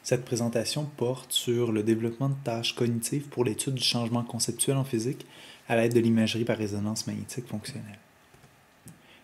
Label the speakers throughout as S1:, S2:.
S1: Cette présentation porte sur le développement de tâches cognitives pour l'étude du changement conceptuel en physique à l'aide de l'imagerie par résonance magnétique fonctionnelle.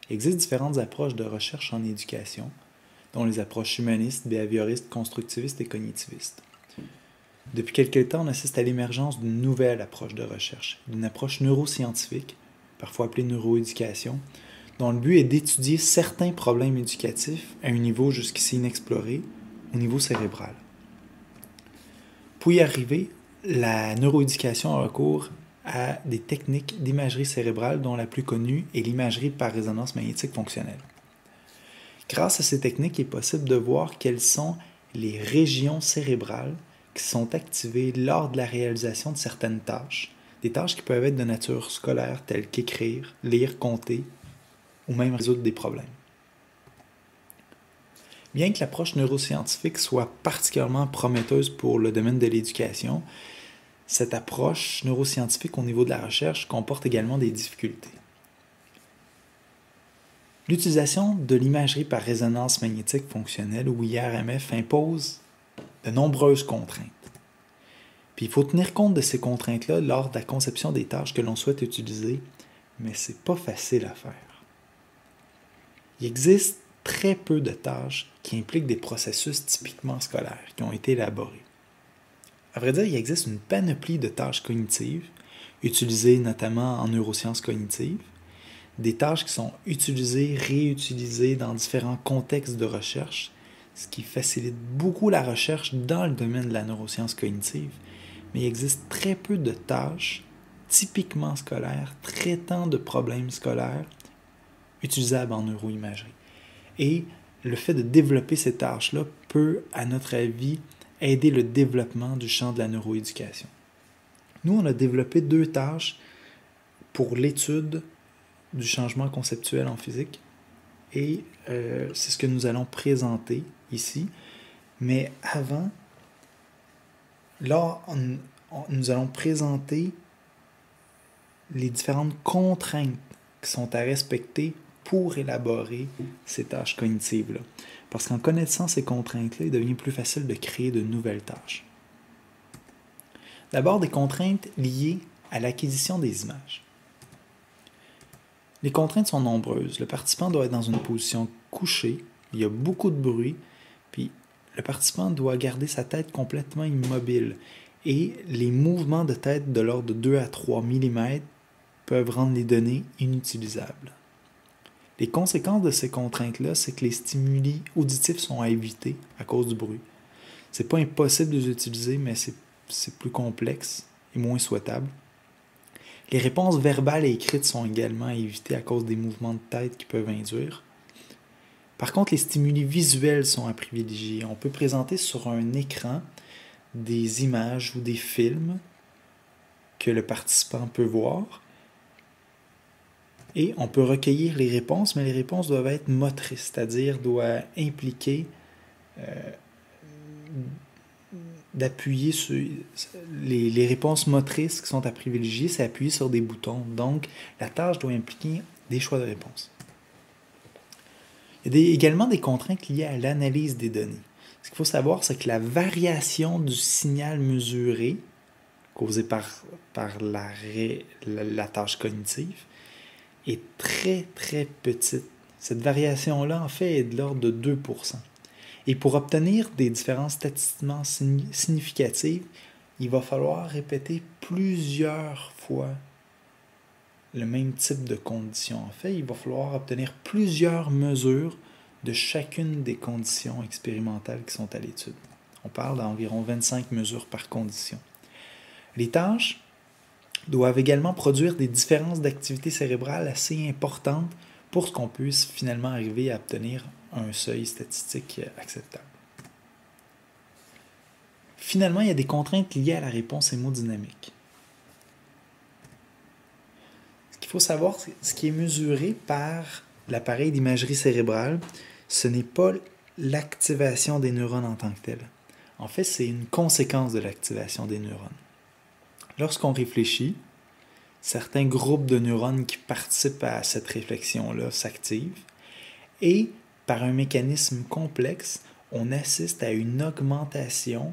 S1: Il existe différentes approches de recherche en éducation, dont les approches humanistes, behavioristes, constructivistes et cognitivistes. Depuis quelque temps, on assiste à l'émergence d'une nouvelle approche de recherche, d'une approche neuroscientifique, parfois appelée neuroéducation, dont le but est d'étudier certains problèmes éducatifs à un niveau jusqu'ici inexploré, au niveau cérébral. Pour y arriver, la neuroéducation a recours à des techniques d'imagerie cérébrale dont la plus connue est l'imagerie par résonance magnétique fonctionnelle. Grâce à ces techniques, il est possible de voir quelles sont les régions cérébrales qui sont activées lors de la réalisation de certaines tâches, des tâches qui peuvent être de nature scolaire telles qu'écrire, lire, compter ou même résoudre des problèmes. Bien que l'approche neuroscientifique soit particulièrement prometteuse pour le domaine de l'éducation, cette approche neuroscientifique au niveau de la recherche comporte également des difficultés. L'utilisation de l'imagerie par résonance magnétique fonctionnelle ou IRMF impose de nombreuses contraintes. Puis il faut tenir compte de ces contraintes-là lors de la conception des tâches que l'on souhaite utiliser, mais c'est pas facile à faire. Il existe très peu de tâches qui impliquent des processus typiquement scolaires qui ont été élaborés. À vrai dire, il existe une panoplie de tâches cognitives, utilisées notamment en neurosciences cognitives, des tâches qui sont utilisées, réutilisées dans différents contextes de recherche, ce qui facilite beaucoup la recherche dans le domaine de la neuroscience cognitive, mais il existe très peu de tâches typiquement scolaires, traitant de problèmes scolaires, utilisables en neuroimagerie. Et le fait de développer ces tâches-là peut, à notre avis, aider le développement du champ de la neuroéducation. Nous, on a développé 2 tâches pour l'étude du changement conceptuel en physique et c'est ce que nous allons présenter ici. Mais avant, là, nous allons présenter les différentes contraintes qui sont à respecter pour élaborer ces tâches cognitives-là. Parce qu'en connaissant ces contraintes-là, il devient plus facile de créer de nouvelles tâches. D'abord, des contraintes liées à l'acquisition des images. Les contraintes sont nombreuses. Le participant doit être dans une position couchée, il y a beaucoup de bruit, puis le participant doit garder sa tête complètement immobile et les mouvements de tête de l'ordre de 2 à 3 mm peuvent rendre les données inutilisables. Les conséquences de ces contraintes-là, c'est que les stimuli auditifs sont à éviter à cause du bruit. C'est pas impossible de les utiliser, mais c'est plus complexe et moins souhaitable. Les réponses verbales et écrites sont également à éviter à cause des mouvements de tête qu'ils peuvent induire. Par contre, les stimuli visuels sont à privilégier. On peut présenter sur un écran des images ou des films que le participant peut voir. Et on peut recueillir les réponses, mais les réponses doivent être motrices, c'est-à-dire doivent impliquer d'appuyer sur les réponses motrices qui sont à privilégier, c'est appuyer sur des boutons. Donc, la tâche doit impliquer des choix de réponse. Il y a également des contraintes liées à l'analyse des données. Ce qu'il faut savoir, c'est que la variation du signal mesuré, causé par la tâche cognitive, est très, très petite. Cette variation-là, en fait, est de l'ordre de 2%. Et pour obtenir des différences statistiquement significatives, il va falloir répéter plusieurs fois le même type de conditions. En fait, il va falloir obtenir plusieurs mesures de chacune des conditions expérimentales qui sont à l'étude. On parle d'environ 25 mesures par condition. Les tâches doivent également produire des différences d'activité cérébrale assez importantes pour qu'on puisse finalement arriver à obtenir un seuil statistique acceptable. Finalement, il y a des contraintes liées à la réponse hémodynamique. Ce qu'il faut savoir, c'est ce qui est mesuré par l'appareil d'imagerie cérébrale, ce n'est pas l'activation des neurones en tant que telle. En fait, c'est une conséquence de l'activation des neurones. Lorsqu'on réfléchit, certains groupes de neurones qui participent à cette réflexion-là s'activent et, par un mécanisme complexe, on assiste à une augmentation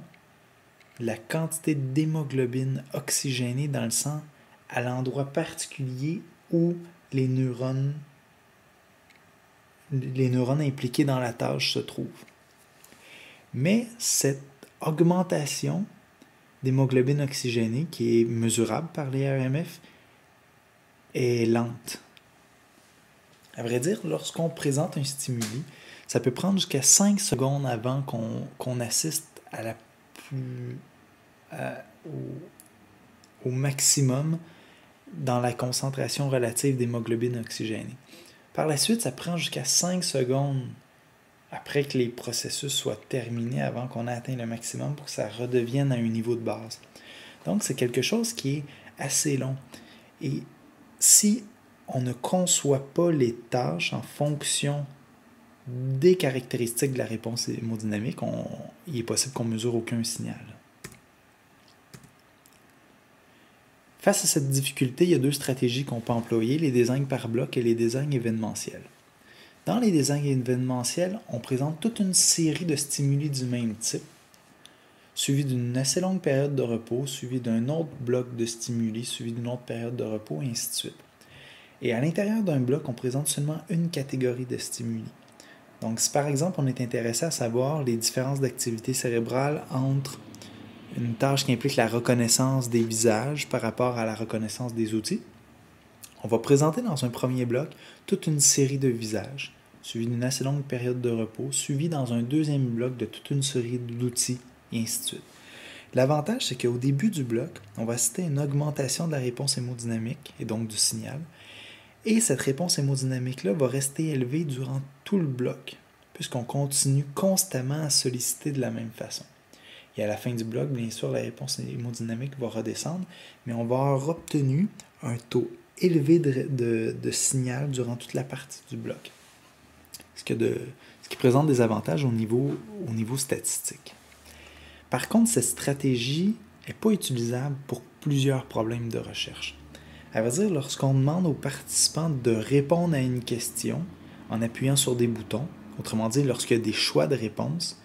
S1: de la quantité d'hémoglobine oxygénée dans le sang à l'endroit particulier où les neurones impliqués dans la tâche se trouvent. Mais cette augmentation d'hémoglobine oxygénée, qui est mesurable par les RMF, est lente. À vrai dire, lorsqu'on présente un stimuli, ça peut prendre jusqu'à 5 secondes avant qu'on assiste au maximum dans la concentration relative d'hémoglobine oxygénée. Par la suite, ça prend jusqu'à 5 secondes après que les processus soient terminés, avant qu'on ait atteint le maximum, pour que ça redevienne à un niveau de base. Donc, c'est quelque chose qui est assez long. Et si on ne conçoit pas les tâches en fonction des caractéristiques de la réponse hémodynamique, il est possible qu'on ne mesure aucun signal. Face à cette difficulté, il y a 2 stratégies qu'on peut employer, les designs par bloc et les designs événementiels. Dans les designs événementiels, on présente toute une série de stimuli du même type, suivi d'une assez longue période de repos, suivi d'un autre bloc de stimuli, suivi d'une autre période de repos, et ainsi de suite. Et à l'intérieur d'un bloc, on présente seulement une catégorie de stimuli. Donc, si par exemple, on est intéressé à savoir les différences d'activité cérébrale entre une tâche qui implique la reconnaissance des visages par rapport à la reconnaissance des outils, on va présenter dans un premier bloc toute une série de visages, suivi d'une assez longue période de repos, suivi dans un deuxième bloc de toute une série d'outils, et ainsi de suite. L'avantage, c'est qu'au début du bloc, on va citer une augmentation de la réponse hémodynamique, et donc du signal, et cette réponse hémodynamique-là va rester élevée durant tout le bloc, puisqu'on continue constamment à solliciter de la même façon. Et à la fin du bloc, bien sûr, la réponse hémodynamique va redescendre, mais on va avoir obtenu un taux élevé de signal durant toute la partie du bloc. Ce qui présente des avantages au niveau statistique. Par contre, cette stratégie n'est pas utilisable pour plusieurs problèmes de recherche. À vrai dire, lorsqu'on demande aux participants de répondre à une question en appuyant sur des boutons, autrement dit, lorsqu'il y a des choix de réponse,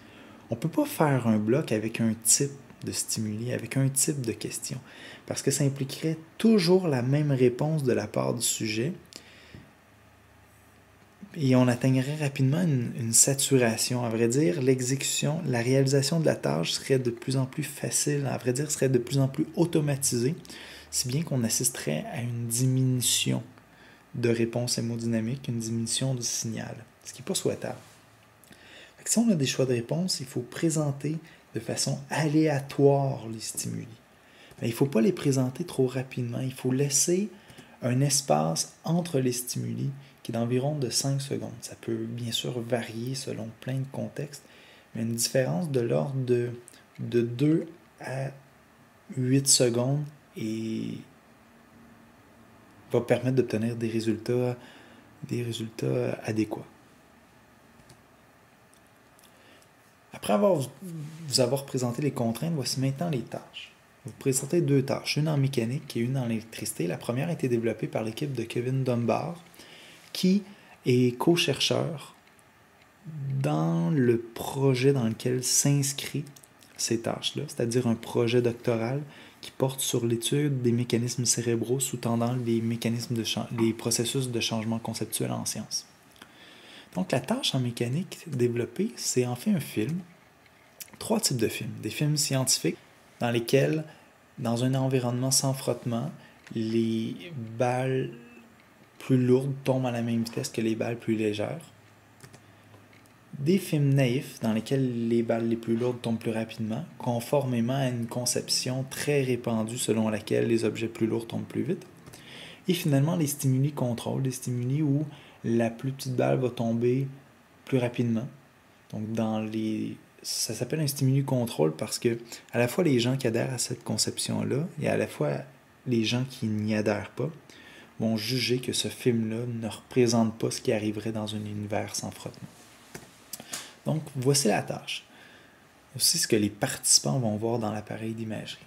S1: on ne peut pas faire un bloc avec un type de stimuli, avec un type de question, parce que ça impliquerait toujours la même réponse de la part du sujet, et on atteindrait rapidement une saturation. À vrai dire, l'exécution, la réalisation de la tâche serait de plus en plus facile, à vrai dire, serait de plus en plus automatisée, si bien qu'on assisterait à une diminution de réponse hémodynamique, une diminution du signal, ce qui n'est pas souhaitable. Si on a des choix de réponse, il faut présenter de façon aléatoire les stimuli. Mais il ne faut pas les présenter trop rapidement. Il faut laisser un espace entre les stimuli qui est d'environ de 5 secondes. Ça peut bien sûr varier selon plein de contextes, mais une différence de l'ordre de 2 à 8 secondes va permettre d'obtenir des résultats adéquats. Après vous avoir présenté les contraintes, voici maintenant les tâches. Vous présentez 2 tâches, une en mécanique et une en électricité. La première a été développée par l'équipe de Kevin Dunbar, qui est co-chercheur dans le projet dans lequel s'inscrit ces tâches-là, c'est-à-dire un projet doctoral qui porte sur l'étude des mécanismes cérébraux sous-tendant les processus de changement conceptuel en sciences. Donc la tâche en mécanique développée, c'est en fait un film, 3 types de films. Des films scientifiques dans lesquels, dans un environnement sans frottement, les balles plus lourdes tombent à la même vitesse que les balles plus légères. Des films naïfs dans lesquels les balles les plus lourdes tombent plus rapidement, conformément à une conception très répandue selon laquelle les objets plus lourds tombent plus vite. Et finalement, les stimuli contrôle, des stimuli où la plus petite balle va tomber plus rapidement. Donc, ça s'appelle un stimuli contrôle parce que à la fois les gens qui adhèrent à cette conception-là et à la fois les gens qui n'y adhèrent pas vont juger que ce film-là ne représente pas ce qui arriverait dans un univers sans frottement. Donc, voici la tâche. Voici ce que les participants vont voir dans l'appareil d'imagerie.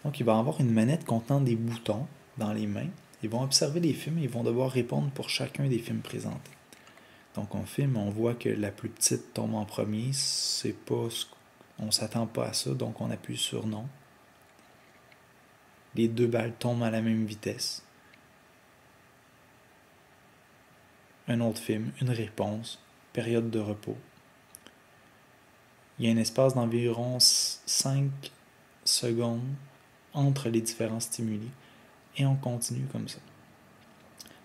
S1: Donc, il va y avoir une manette contenant des boutons dans les mains. Ils vont observer les films et ils vont devoir répondre pour chacun des films présentés. Donc on filme, on voit que la plus petite tombe en premier, on ne s'attend pas à ça, donc on appuie sur non. Les 2 balles tombent à la même vitesse. Un autre film, une réponse, période de repos. Il y a un espace d'environ 5 secondes entre les différents stimuli et on continue comme ça.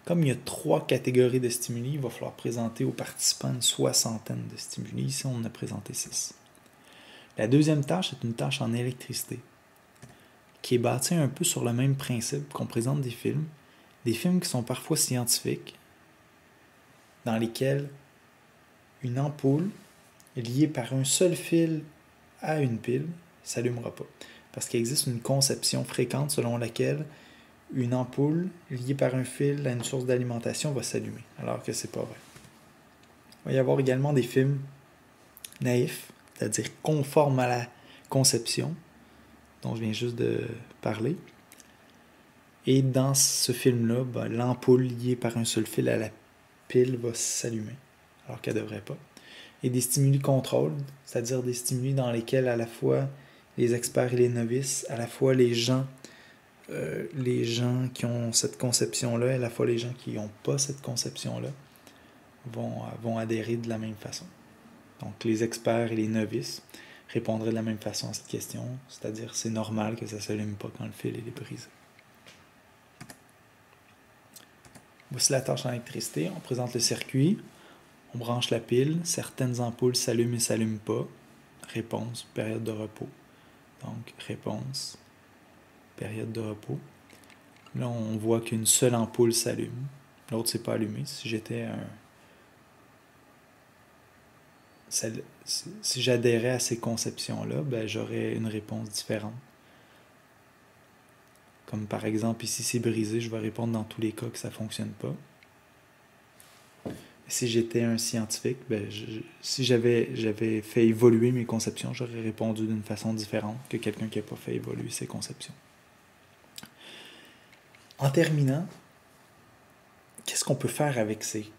S1: Comme il y a 3 catégories de stimuli, il va falloir présenter aux participants une 60aine de stimuli. Ici, on en a présenté 6. La deuxième tâche est une tâche en électricité qui est bâtie un peu sur le même principe qu'on présente des films qui sont parfois scientifiques, dans lesquels une ampoule liée par un seul fil à une pile ne s'allumera pas. Parce qu'il existe une conception fréquente selon laquelle une ampoule liée par un fil à une source d'alimentation va s'allumer, alors que c'est pas vrai. Il va y avoir également des films naïfs, c'est-à-dire conformes à la conception dont je viens juste de parler. Et dans ce film-là, l'ampoule liée par un seul fil à la pile va s'allumer, alors qu'elle ne devrait pas. Et des stimuli contrôle, c'est-à-dire des stimuli dans lesquels à la fois les experts et les novices, à la fois les gens qui ont cette conception-là et à la fois les gens qui n'ont pas cette conception-là vont adhérer de la même façon. Donc les experts et les novices répondraient de la même façon à cette question, c'est-à-dire c'est normal que ça ne s'allume pas quand le fil est brisé. Voici la tâche en électricité. On présente le circuit, on branche la pile, certaines ampoules s'allument et ne s'allument pas. Réponse, période de repos. Donc réponse, période de repos. Là, on voit qu'une seule ampoule s'allume, l'autre ne s'est pas allumée. Si j'adhérais à ces conceptions-là, j'aurais une réponse différente. Comme par exemple, ici c'est brisé, je vais répondre dans tous les cas que ça ne fonctionne pas. Si j'étais un scientifique, si j'avais fait évoluer mes conceptions, j'aurais répondu d'une façon différente que quelqu'un qui n'a pas fait évoluer ses conceptions. En terminant, qu'est-ce qu'on peut faire avec ces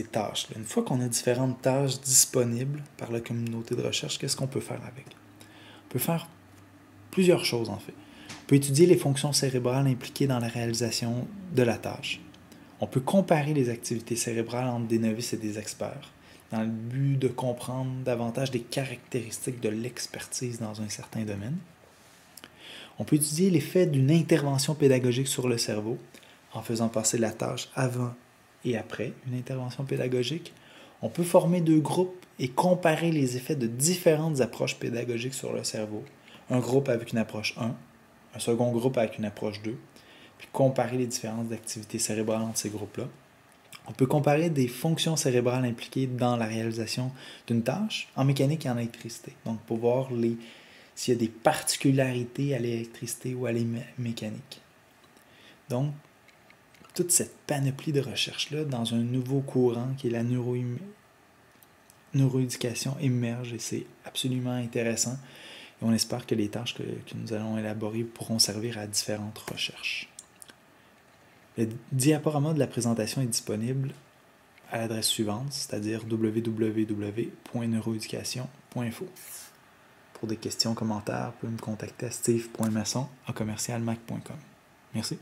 S1: tâches-là? Une fois qu'on a différentes tâches disponibles par la communauté de recherche, qu'est-ce qu'on peut faire avec? On peut faire plusieurs choses en fait. On peut étudier les fonctions cérébrales impliquées dans la réalisation de la tâche. On peut comparer les activités cérébrales entre des novices et des experts, dans le but de comprendre davantage des caractéristiques de l'expertise dans un certain domaine. On peut étudier l'effet d'une intervention pédagogique sur le cerveau, en faisant passer la tâche avant et après une intervention pédagogique. On peut former 2 groupes et comparer les effets de différentes approches pédagogiques sur le cerveau. Un groupe avec une approche 1, un second groupe avec une approche 2, puis comparer les différences d'activité cérébrale entre ces groupes-là. On peut comparer des fonctions cérébrales impliquées dans la réalisation d'une tâche en mécanique et en électricité. Donc, pour voir s'il y a des particularités à l'électricité ou à la mécanique. Donc, toute cette panoplie de recherches-là, dans un nouveau courant qui est la neuroéducation, émerge et c'est absolument intéressant. Et on espère que les tâches que nous allons élaborer pourront servir à différentes recherches. Le diaporama de la présentation est disponible à l'adresse suivante, c'est-à-dire www.neuroeducation.info. Pour des questions, commentaires, vous pouvez me contacter à steve.masson@mac.com. Merci.